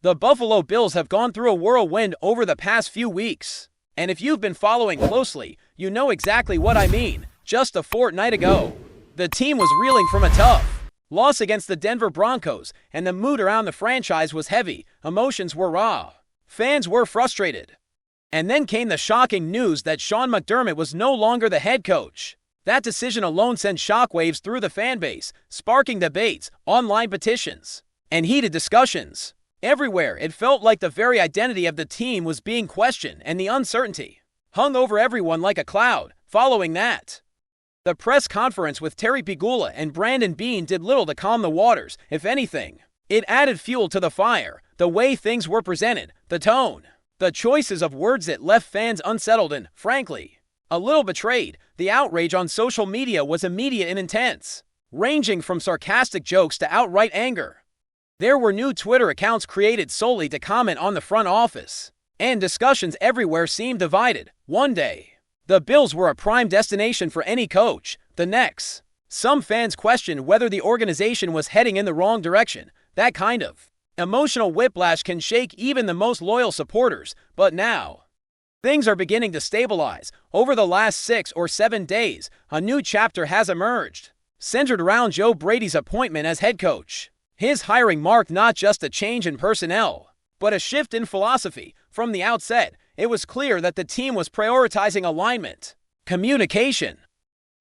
The Buffalo Bills have gone through a whirlwind over the past few weeks. And if you've been following closely, you know exactly what I mean. Just a fortnight ago, the team was reeling from a tough loss against the Denver Broncos, and the mood around the franchise was heavy. Emotions were raw. Fans were frustrated. And then came the shocking news that Sean McDermott was no longer the head coach. That decision alone sent shockwaves through the fan base, sparking debates, online petitions, and heated discussions. Everywhere, it felt like the very identity of the team was being questioned, and the uncertainty hung over everyone like a cloud. Following that, the press conference with Terry Pegula and Brandon Beane did little to calm the waters. If anything, it added fuel to the fire. The way things were presented, the tone, the choices of words that left fans unsettled and, frankly, a little betrayed. The outrage on social media was immediate and intense, ranging from sarcastic jokes to outright anger. There were new Twitter accounts created solely to comment on the front office, and discussions everywhere seemed divided. One day, the Bills were a prime destination for any coach. The next, some fans questioned whether the organization was heading in the wrong direction. That kind of emotional whiplash can shake even the most loyal supporters. But now, things are beginning to stabilize. Over the last 6 or 7 days, a new chapter has emerged, centered around Joe Brady's appointment as head coach. His hiring marked not just a change in personnel, but a shift in philosophy. From the outset, it was clear that the team was prioritizing alignment, communication,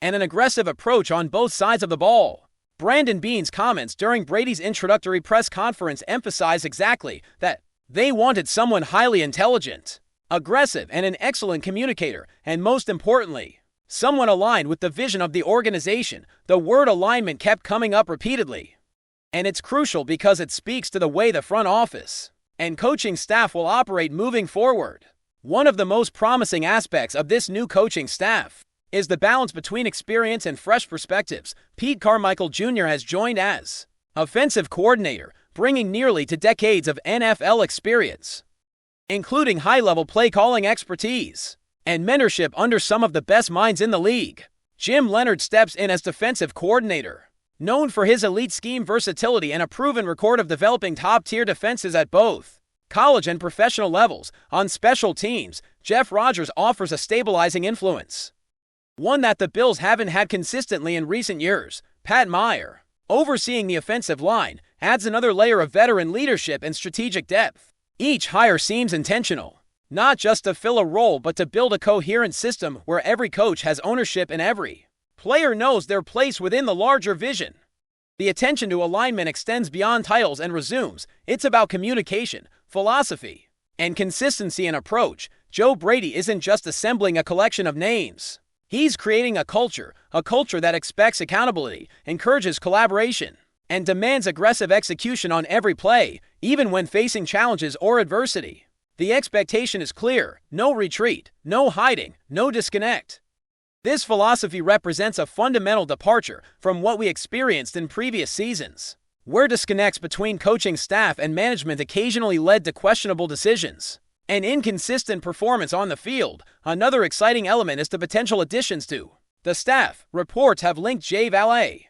and an aggressive approach on both sides of the ball. Brandon Beane's comments during Brady's introductory press conference emphasized exactly that. They wanted someone highly intelligent, aggressive, and an excellent communicator, and most importantly, someone aligned with the vision of the organization. The word alignment kept coming up repeatedly. And it's crucial because it speaks to the way the front office and coaching staff will operate moving forward. One of the most promising aspects of this new coaching staff is the balance between experience and fresh perspectives. Pete Carmichael Jr. has joined as offensive coordinator, bringing nearly 2 decades of NFL experience, including high-level play-calling expertise and mentorship under some of the best minds in the league. Jim Leonhard steps in as defensive coordinator, known for his elite scheme versatility and a proven record of developing top-tier defenses at both college and professional levels. On special teams, Jeff Rodgers offers a stabilizing influence, one that the Bills haven't had consistently in recent years. Pat Meyer, overseeing the offensive line, adds another layer of veteran leadership and strategic depth. Each hire seems intentional, not just to fill a role but to build a coherent system where every coach has ownership and every player knows their place within the larger vision. The attention to alignment extends beyond titles and resumes. It's about communication, philosophy, and consistency in approach. Joe Brady isn't just assembling a collection of names. He's creating a culture that expects accountability, encourages collaboration, and demands aggressive execution on every play, even when facing challenges or adversity. The expectation is clear: no retreat, no hiding, no disconnect. This philosophy represents a fundamental departure from what we experienced in previous seasons, where disconnects between coaching staff and management occasionally led to questionable decisions and inconsistent performance on the field. Another exciting element is the potential additions to the staff. Reports have linked Jay Vallee,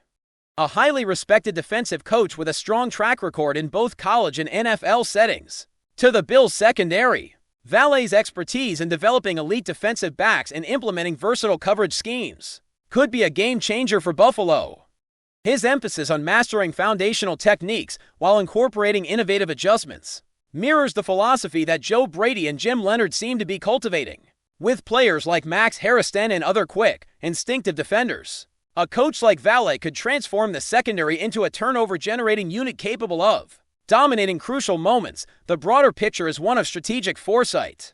a highly respected defensive coach with a strong track record in both college and NFL settings, to the Bills' secondary. Vallee's expertise in developing elite defensive backs and implementing versatile coverage schemes could be a game-changer for Buffalo. His emphasis on mastering foundational techniques while incorporating innovative adjustments mirrors the philosophy that Joe Brady and Jim Leonhard seem to be cultivating. With players like Max Harrison and other quick, instinctive defenders, a coach like Vallee could transform the secondary into a turnover-generating unit capable of dominating crucial moments. The broader picture is one of strategic foresight.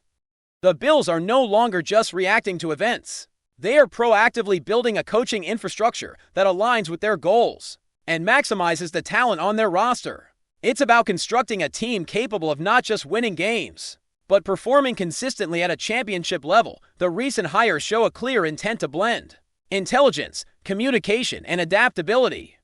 The Bills are no longer just reacting to events. They are proactively building a coaching infrastructure that aligns with their goals and maximizes the talent on their roster. It's about constructing a team capable of not just winning games, but performing consistently at a championship level. The recent hires show a clear intent to blend intelligence, communication, and adaptability,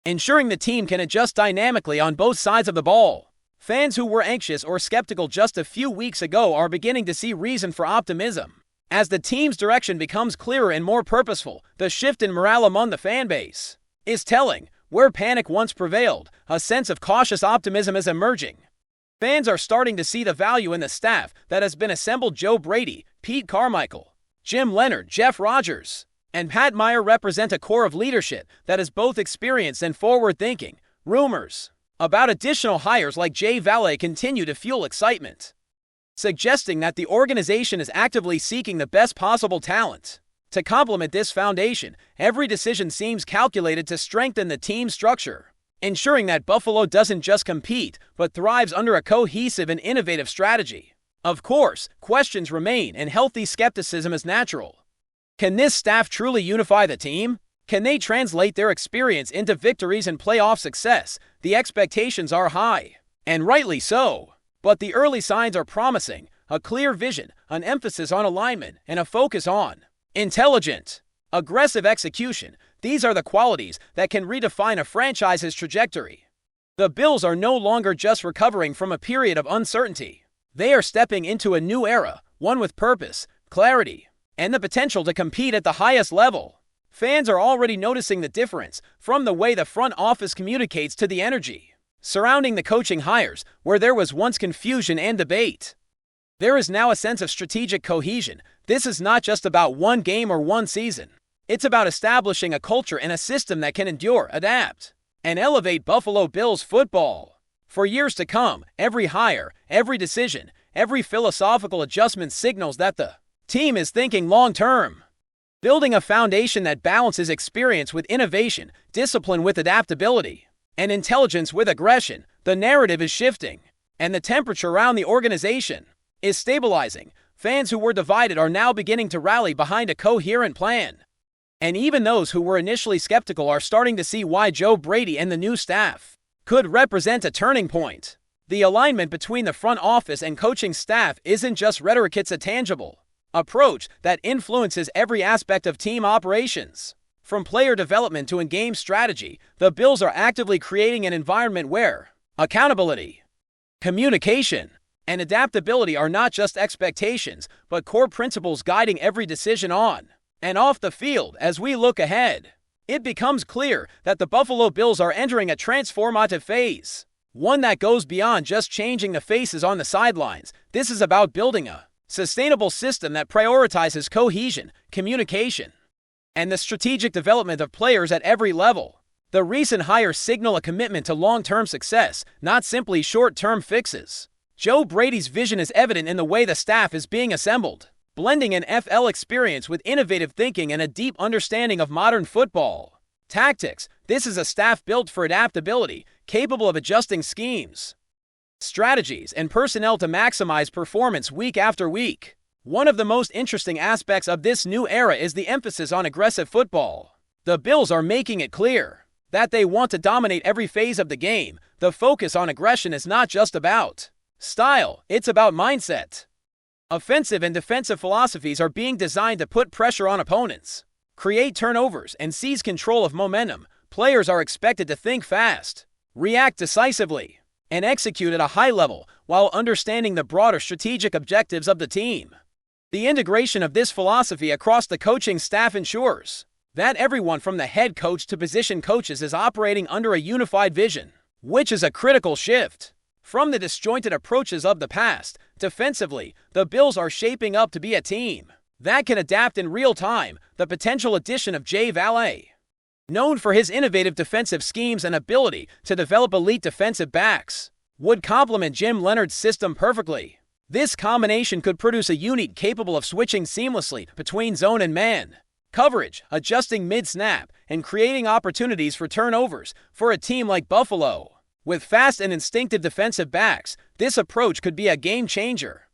ensuring the team can adjust dynamically on both sides of the ball. Fans who were anxious or skeptical just a few weeks ago are beginning to see reason for optimism. As the team's direction becomes clearer and more purposeful, the shift in morale among the fan base is telling. Where panic once prevailed, a sense of cautious optimism is emerging. Fans are starting to see the value in the staff that has been assembled. Joe Brady, Pete Carmichael, Jim Leonard, Jeff Rodgers, and Pat Meyer represent a core of leadership that is both experienced and forward-thinking. Rumors about additional hires like Jay Valet continue to fuel excitement, suggesting that the organization is actively seeking the best possible talent. To complement this foundation, every decision seems calculated to strengthen the team's structure, ensuring that Buffalo doesn't just compete, but thrives under a cohesive and innovative strategy. Of course, questions remain, and healthy skepticism is natural. Can this staff truly unify the team? Can they translate their experience into victories and playoff success? The expectations are high, and rightly so. But the early signs are promising: a clear vision, an emphasis on alignment, and a focus on intelligent, aggressive execution. These are the qualities that can redefine a franchise's trajectory. The Bills are no longer just recovering from a period of uncertainty. They are stepping into a new era, one with purpose, clarity, and the potential to compete at the highest level. Fans are already noticing the difference, from the way the front office communicates to the energy surrounding the coaching hires. Where there was once confusion and debate, there is now a sense of strategic cohesion. This is not just about one game or one season. It's about establishing a culture and a system that can endure, adapt, and elevate Buffalo Bills football for years to come. Every hire, every decision, every philosophical adjustment signals that the team is thinking long-term, building a foundation that balances experience with innovation, discipline with adaptability, and intelligence with aggression. The narrative is shifting, and the temperature around the organization is stabilizing. Fans who were divided are now beginning to rally behind a coherent plan. And even those who were initially skeptical are starting to see why Joe Brady and the new staff could represent a turning point. The alignment between the front office and coaching staff isn't just rhetoric, it's a tangible approach that influences every aspect of team operations. From player development to in-game strategy, the Bills are actively creating an environment where accountability, communication, and adaptability are not just expectations, but core principles guiding every decision on and off the field. As we look ahead, it becomes clear that the Buffalo Bills are entering a transformative phase, one that goes beyond just changing the faces on the sidelines. This is about building a sustainable system that prioritizes cohesion, communication, and the strategic development of players at every level. The recent hires signal a commitment to long-term success, not simply short-term fixes. Joe Brady's vision is evident in the way the staff is being assembled, blending an FL experience with innovative thinking and a deep understanding of modern football tactics. This is a staff built for adaptability, capable of adjusting schemes, strategies, and personnel to maximize performance week after week. One of the most interesting aspects of this new era is the emphasis on aggressive football. The Bills are making it clear that they want to dominate every phase of the game. The focus on aggression is not just about style, it's about mindset. Offensive and defensive philosophies are being designed to put pressure on opponents, create turnovers, and seize control of momentum. Players are expected to think fast, react decisively, and execute at a high level while understanding the broader strategic objectives of the team. The integration of this philosophy across the coaching staff ensures that everyone from the head coach to position coaches is operating under a unified vision, which is a critical shift from the disjointed approaches of the past. Defensively, the Bills are shaping up to be a team that can adapt in real time. The potential addition of Jay Valet, known for his innovative defensive schemes and ability to develop elite defensive backs, would complement Jim Leonard's system perfectly. This combination could produce a unit capable of switching seamlessly between zone and man coverage, adjusting mid-snap, and creating opportunities for turnovers. For a team like Buffalo, with fast and instinctive defensive backs, this approach could be a game-changer.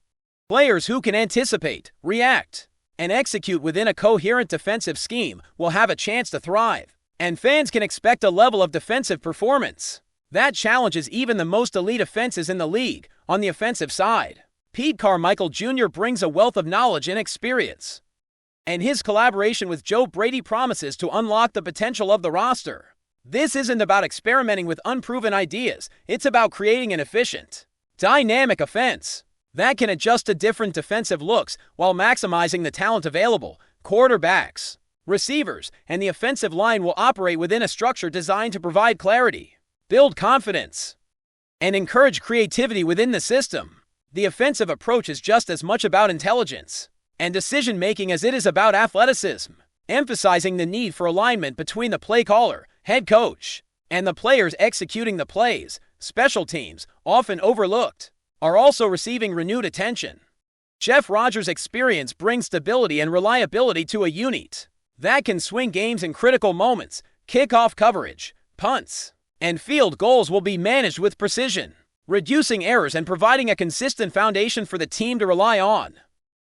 Players who can anticipate, react, and execute within a coherent defensive scheme will have a chance to thrive, and fans can expect a level of defensive performance that challenges even the most elite offenses in the league. On the offensive side, Pete Carmichael Jr. brings a wealth of knowledge and experience, and his collaboration with Joe Brady promises to unlock the potential of the roster. This isn't about experimenting with unproven ideas, it's about creating an efficient, dynamic offense that can adjust to different defensive looks while maximizing the talent available. Quarterbacks, receivers, and the offensive line will operate within a structure designed to provide clarity, build confidence, and encourage creativity within the system. The offensive approach is just as much about intelligence and decision-making as it is about athleticism, emphasizing the need for alignment between the play caller, head coach, and the players executing the plays. Special teams, often overlooked, are also receiving renewed attention. Jeff Rodgers' experience brings stability and reliability to a unit that can swing games in critical moments. Kickoff coverage, punts, and field goals will be managed with precision, reducing errors and providing a consistent foundation for the team to rely on.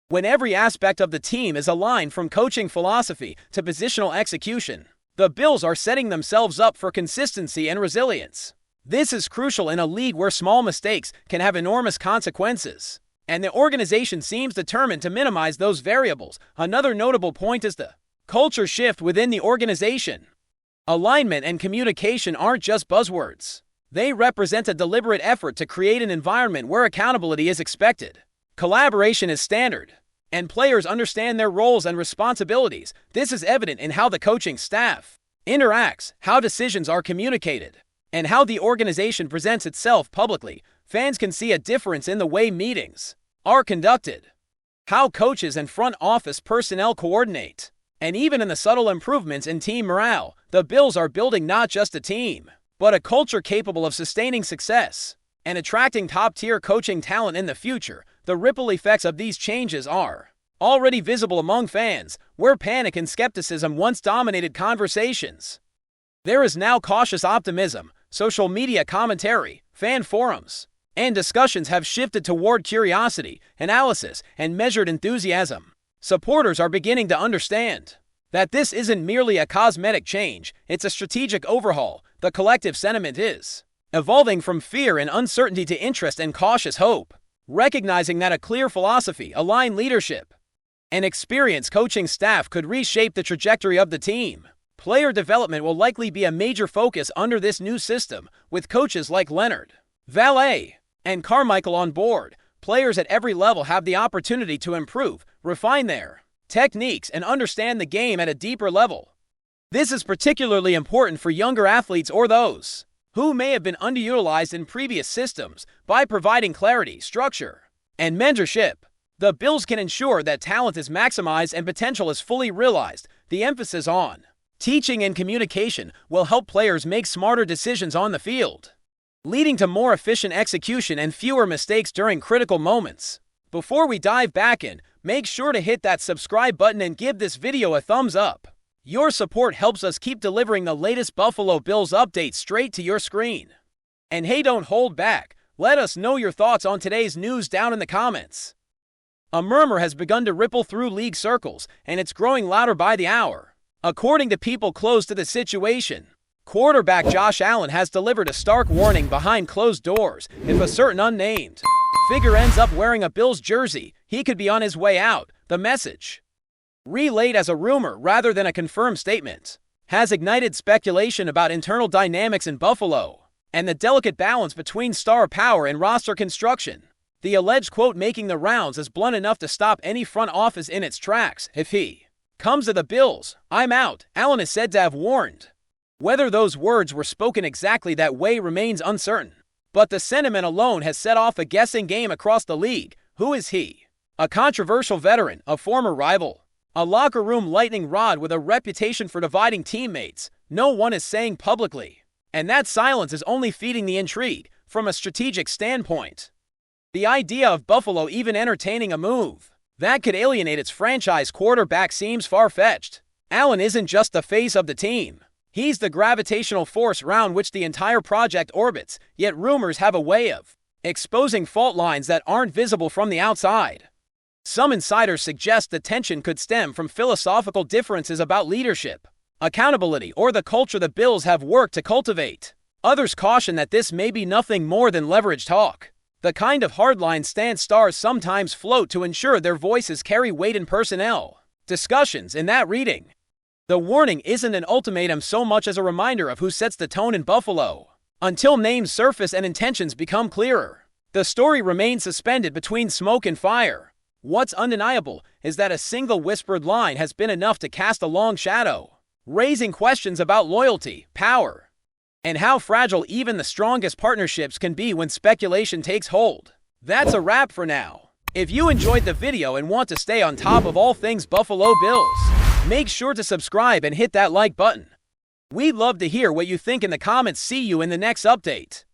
When every aspect of the team is aligned from coaching philosophy to positional execution, the Bills are setting themselves up for consistency and resilience. This is crucial in a league where small mistakes can have enormous consequences, and the organization seems determined to minimize those variables. Another notable point is the culture shift within the organization. Alignment and communication aren't just buzzwords. They represent a deliberate effort to create an environment where accountability is expected, collaboration is standard, and players understand their roles and responsibilities. This is evident in how the coaching staff interacts, how decisions are communicated, and how the organization presents itself publicly. Fans can see a difference in the way meetings are conducted, how coaches and front office personnel coordinate, and even in the subtle improvements in team morale. The Bills are building not just a team, but a culture capable of sustaining success and attracting top-tier coaching talent in the future. The ripple effects of these changes are already visible among fans, where panic and skepticism once dominated conversations. There is now cautious optimism. Social media commentary, fan forums, and discussions have shifted toward curiosity, analysis, and measured enthusiasm. Supporters are beginning to understand that this isn't merely a cosmetic change, it's a strategic overhaul. The collective sentiment is evolving from fear and uncertainty to interest and cautious hope, recognizing that a clear philosophy, aligned leadership, and experienced coaching staff could reshape the trajectory of the team. Player development will likely be a major focus under this new system, with coaches like Leonard, Valet, and Carmichael on board. Players at every level have the opportunity to improve, refine their techniques, and understand the game at a deeper level. This is particularly important for younger athletes or those who may have been underutilized in previous systems. By providing clarity, structure, and mentorship, the Bills can ensure that talent is maximized and potential is fully realized. The emphasis on teaching and communication will help players make smarter decisions on the field, leading to more efficient execution and fewer mistakes during critical moments. Before we dive back in, make sure to hit that subscribe button and give this video a thumbs up. Your support helps us keep delivering the latest Buffalo Bills updates straight to your screen. And hey, don't hold back. Let us know your thoughts on today's news down in the comments. A murmur has begun to ripple through league circles, and it's growing louder by the hour. According to people close to the situation, quarterback Josh Allen has delivered a stark warning behind closed doors. If a certain unnamed figure ends up wearing a Bills jersey, he could be on his way out. The message, relayed as a rumor rather than a confirmed statement, has ignited speculation about internal dynamics in Buffalo and the delicate balance between star power and roster construction. The alleged quote making the rounds is blunt enough to stop any front office in its tracks. If he comes to the Bills, I'm out, Allen is said to have warned. Whether those words were spoken exactly that way remains uncertain, but the sentiment alone has set off a guessing game across the league. Who is he? A controversial veteran, a former rival, a locker room lightning rod with a reputation for dividing teammates. No one is saying publicly, and that silence is only feeding the intrigue. From a strategic standpoint, the idea of Buffalo even entertaining a move that could alienate its franchise quarterback seems far-fetched. Allen isn't just the face of the team. He's the gravitational force around which the entire project orbits, yet rumors have a way of exposing fault lines that aren't visible from the outside. Some insiders suggest the tension could stem from philosophical differences about leadership, accountability, or the culture the Bills have worked to cultivate. Others caution that this may be nothing more than leverage talk, the kind of hardline stance stars sometimes float to ensure their voices carry weight in personnel discussions. In that reading, the warning isn't an ultimatum so much as a reminder of who sets the tone in Buffalo. Until names surface and intentions become clearer, the story remains suspended between smoke and fire. What's undeniable is that a single whispered line has been enough to cast a long shadow, raising questions about loyalty, power, and how fragile even the strongest partnerships can be when speculation takes hold. That's a wrap for now. If you enjoyed the video and want to stay on top of all things Buffalo Bills, make sure to subscribe and hit that like button. We'd love to hear what you think in the comments. See you in the next update.